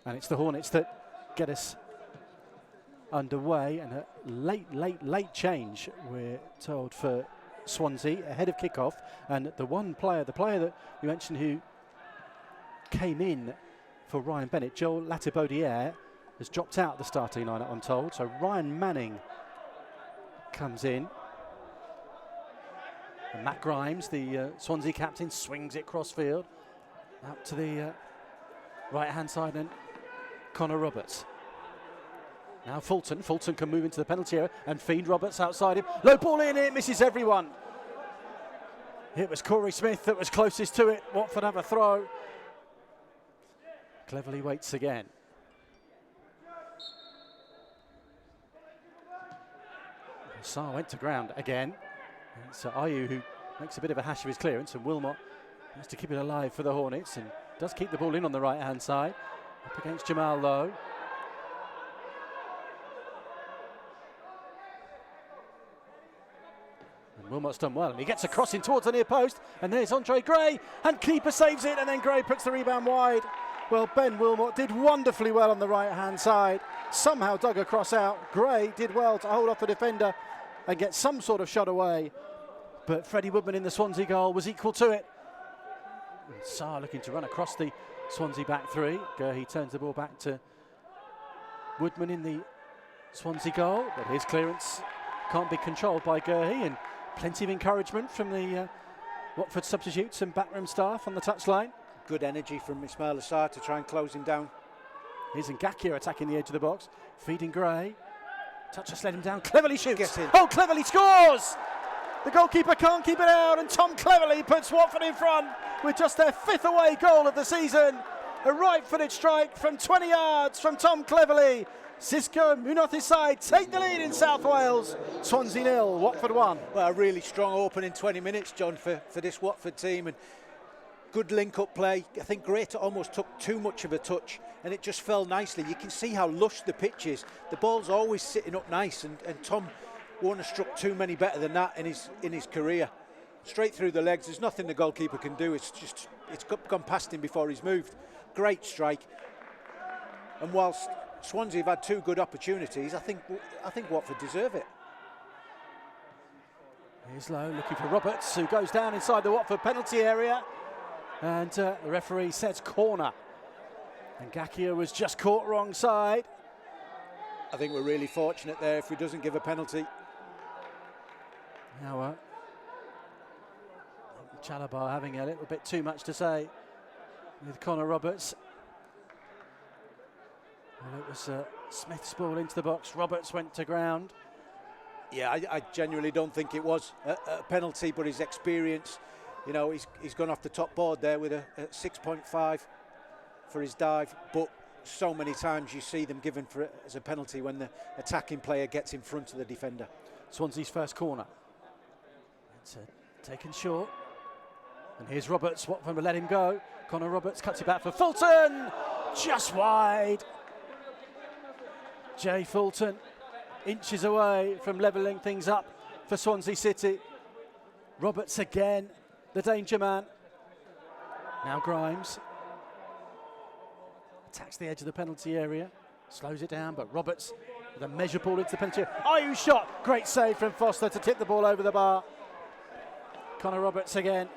And it's the Hornets that get us underway, and a late change, we're told, for Swansea ahead of kickoff. And the player that we mentioned who came in for Ryan Bennett, Joel Latibaudiere, has dropped out the starting lineup, I'm told. So Ryan Manning comes in. And Matt Grimes, the Swansea captain, swings it crossfield out to the right-hand side, and Connor Roberts. Now Fulton can move into the penalty area and feed Roberts outside him. Low ball in, it misses everyone. It was Corey Smith that was closest to it. Watford have a throw. Cleverly waits again. Sarr went to ground again. It's Ayew who makes a bit of a hash of his clearance, and Wilmot has to keep it alive for the Hornets and does keep the ball in on the right-hand side. Up against Jamal Lowe. And Wilmot's done well, and he gets a cross in towards the near post, and there's Andre Gray, and keeper saves it, and then Gray puts the rebound wide. Well, Ben Wilmot did wonderfully well on the right-hand side, somehow dug a cross out. Gray did well to hold off the defender and get some sort of shot away, but Freddie Woodman in the Swansea goal was equal to it. And Sarr looking to run across the Swansea back three. Gurhey turns the ball back to Woodman in the Swansea goal, but his clearance can't be controlled by Gurhey, and plenty of encouragement from the Watford substitutes and backroom staff on the touchline. Good energy from Ismaïla Sarr to try and close him down. Here's Ngakia attacking the edge of the box, feeding Gray. Touch just let him down, Cleverly shoots. Gets in. Oh, Cleverly scores! The goalkeeper can't keep it out, and Tom Cleverly puts Watford in front with just their 5th away goal of the season. A right-footed strike from 20 yards from Tom Cleverly. Cisco Munoz' side take the lead in South Wales. Swansea 0, Watford 1. Well, a really strong opening 20 minutes, John, for this Watford team. And good link-up play. I think Greta almost took too much of a touch, and it just fell nicely. You can see how lush the pitch is. The ball's always sitting up nice, and Tom won't have struck too many better than that in his career. Straight through the legs. There's nothing the goalkeeper can do. It's gone past him before he's moved. Great strike. And whilst Swansea have had 2 good opportunities, I think Watford deserve it. Here's Lowe looking for Roberts, who goes down inside the Watford penalty area, and the referee says corner. And Ngakia was just caught wrong side. I think we're really fortunate there if he doesn't give a penalty. Now Chalobah having a little bit too much to say with Connor Roberts. Well, it was Smith's ball into the box. Roberts went to ground. Yeah, I genuinely don't think it was a penalty, but his experience, you know, he's gone off the top board there with a 6.5 for his dive, but so many times you see them given for it as a penalty when the attacking player gets in front of the defender. Swansea's first corner. It's taken short. And here's Roberts. Watford will let him go. Connor Roberts cuts it back for Fulton. Just wide. Jay Fulton inches away from levelling things up for Swansea City. Roberts again, the danger man. Now Grimes attacks the edge of the penalty area, slows it down, but Roberts with a measure ball into the penalty area. Ayew shot, great save from Foster to tip the ball over the bar. Connor Roberts again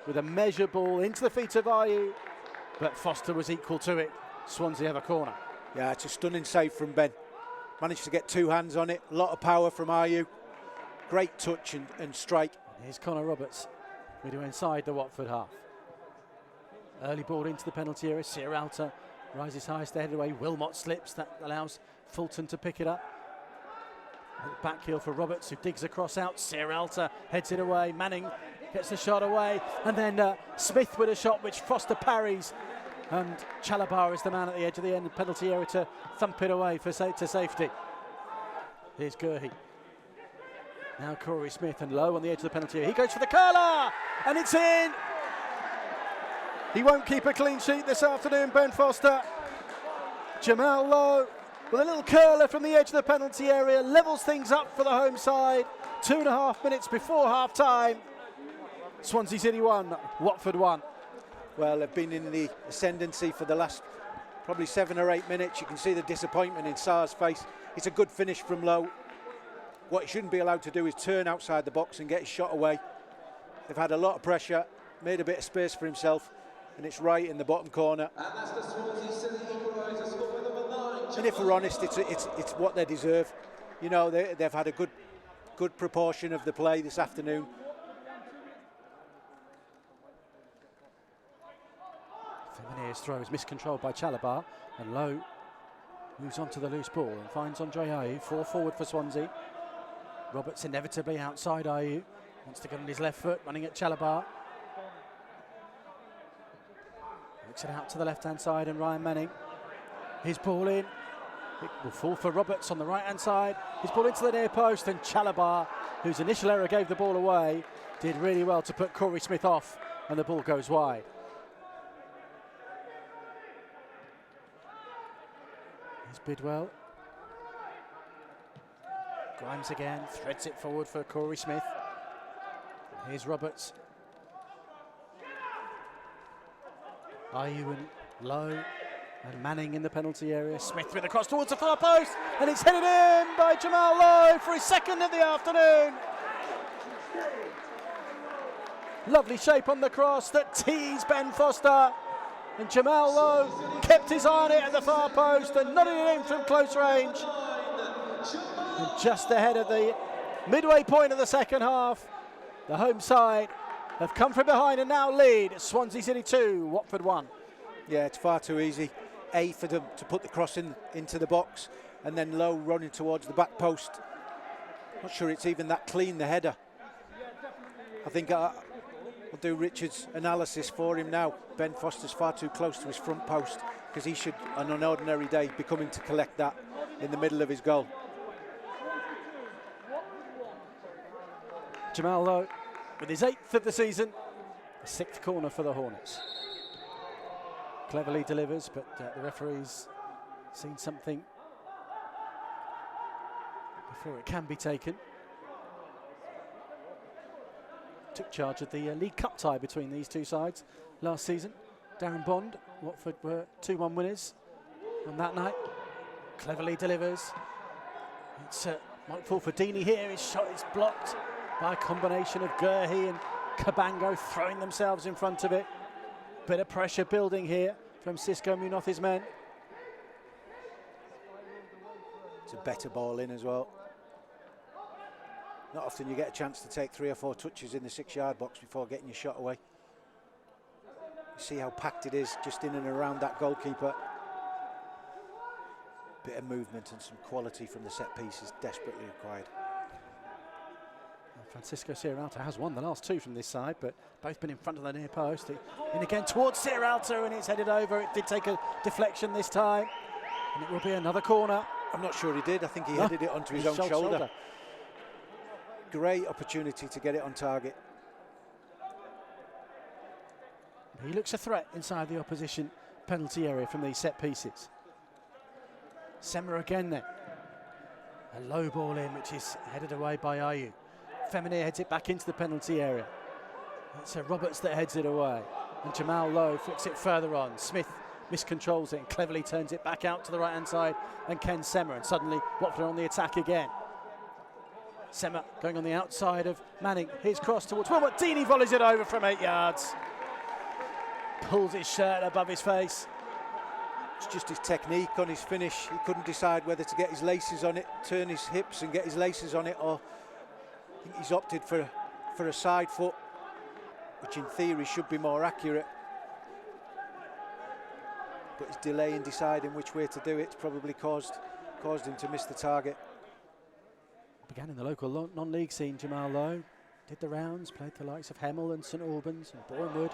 with a measure ball into the feet of Ayew, but Foster was equal to it. Swansea have a corner. Yeah, it's a stunning save from Ben. Managed to get 2 hands on it, a lot of power from Ayew. Great touch and strike. And here's Connor Roberts, midway inside the Watford half. Early ball into the penalty area, Sierralta rises highest the head away, Wilmot slips, that allows Fulton to pick it up. Back heel for Roberts, who digs across out, Sierralta heads it away, Manning gets the shot away, and then Smith with a shot which Foster parries, and Chalobah is the man at the edge of the end penalty area to thump it away to safety. Here's Gurhey. Now Corey Smith, and Lowe on the edge of the penalty area. He goes for the curler, and it's in. He won't keep a clean sheet this afternoon, Ben Foster. Jamal Lowe with a little curler from the edge of the penalty area, levels things up for the home side. 2.5 minutes before half time. Swansea City 1, Watford 1. Well, they've been in the ascendancy for the last probably 7 or 8 minutes. You can see the disappointment in Sarr's face. It's a good finish from low. What he shouldn't be allowed to do is turn outside the box and get his shot away. They've had a lot of pressure, made a bit of space for himself, and it's right in the bottom corner. And that's the Swansea City equaliser, score by number 9. And if we're honest, it's what they deserve. You know, they've had a good proportion of the play this afternoon. Feminier's throw is miscontrolled by Chalobah, and Lowe moves on to the loose ball and finds Andre Ayew, 4 forward for Swansea. Roberts inevitably outside Ayew, wants to get on his left foot, running at Chalobah. Looks it out to the left-hand side, and Ryan Manning. His ball in. It will fall for Roberts on the right-hand side. His ball into the near post, and Chalobah, whose initial error gave the ball away, did really well to put Corey Smith off, and the ball goes wide. Here's Bidwell. Grimes again, threads it forward for Corey Smith. Here's Roberts. Ayew and Lowe and Manning in the penalty area. Smith with the cross towards the far post, and it's headed in by João Lowe for his second of the afternoon. Lovely shape on the cross that teased Ben Foster, and João Lowe kept his eye on it at the far post and nodded it in from close range. And just ahead of the midway point of the second half, the home side have come from behind and now lead. Swansea City 2, Watford 1. Yeah, it's far too easy. For them to put the cross into the box, and then Lowe running towards the back post. Not sure it's even that clean, the header. I think I'll do Richard's analysis for him now. Ben Foster's far too close to his front post, because he should, on an ordinary day, be coming to collect that in the middle of his goal. João Lowe with his 8th of the season, the 6th corner for the Hornets. Cleverly delivers, but the referee's seen something before it can be taken. Took charge of the League Cup tie between these two sides last season. Darren Bond, Watford were 2-1 winners on that night. Cleverly delivers. It's might fall for Deeney here. His shot is blocked by a combination of Gurhey and Cabango throwing themselves in front of it. Bit of pressure building here from Xisco Munoz's men. It's a better ball in as well. Not often you get a chance to take 3 or 4 touches in the 6-yard box before getting your shot away. You see how packed it is just in and around that goalkeeper. Bit of movement and some quality from the set piece is desperately required. Francisco Sierralta has won the last 2 from this side, but both been in front of the near post. In again towards Sierralta, and it's headed over. It did take a deflection this time, and it will be another corner. I'm not sure he did. I think he headed it onto his own shoulder. Great opportunity to get it on target. He looks a threat inside the opposition penalty area from these set pieces. Sema again then. A low ball in, which is headed away by Ayew. Feminier heads it back into the penalty area. It's Roberts that heads it away, and João Lowe flicks it further on. Smith miscontrols it and cleverly turns it back out to the right hand side, and Ken Sema, and suddenly Watford on the attack again. Sema going on the outside of Manning. Here's cross towards Wilmot. Deeney volleys it over from 8 yards. Pulls his shirt above his face. It's just his technique on his finish. He couldn't decide whether to get his laces on it, turn his hips and get his laces on it, or I think he's opted for a side foot, which in theory should be more accurate. But his delay in deciding which way to do it's probably caused him to miss the target. Began in the local non-league scene, João Lowe. Did the rounds, played the likes of Hemel and St Albans and Bournemouth.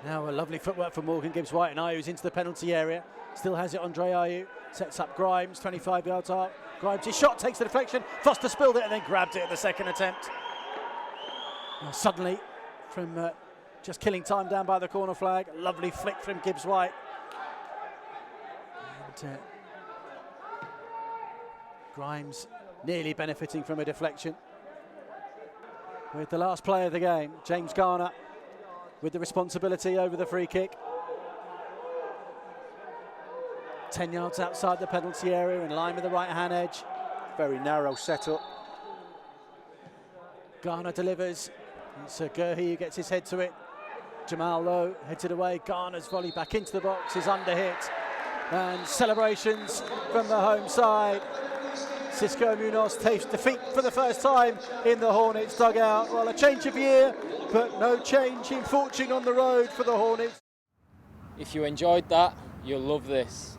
Now a lovely footwork from Morgan Gibbs-White, and Ayew's into the penalty area. Still has it, Andre Ayew. Sets up Grimes, 25 yards out. Grimes, his shot takes the deflection. Foster spilled it and then grabbed it at the second attempt. Now suddenly, from just killing time down by the corner flag, a lovely flick from Gibbs-White. And Grimes nearly benefiting from a deflection. With the last play of the game, James Garner with the responsibility over the free kick. 10 yards outside the penalty area, in line with the right-hand edge. Very narrow setup. Garner delivers. It's Gurhey who gets his head to it. Jamal Lowe heads it away. Garner's volley back into the box is under hit. And celebrations from the home side. Cisco Munoz tastes defeat for the first time in the Hornets dugout. Well, a change of year, but no change in fortune on the road for the Hornets. If you enjoyed that, you'll love this.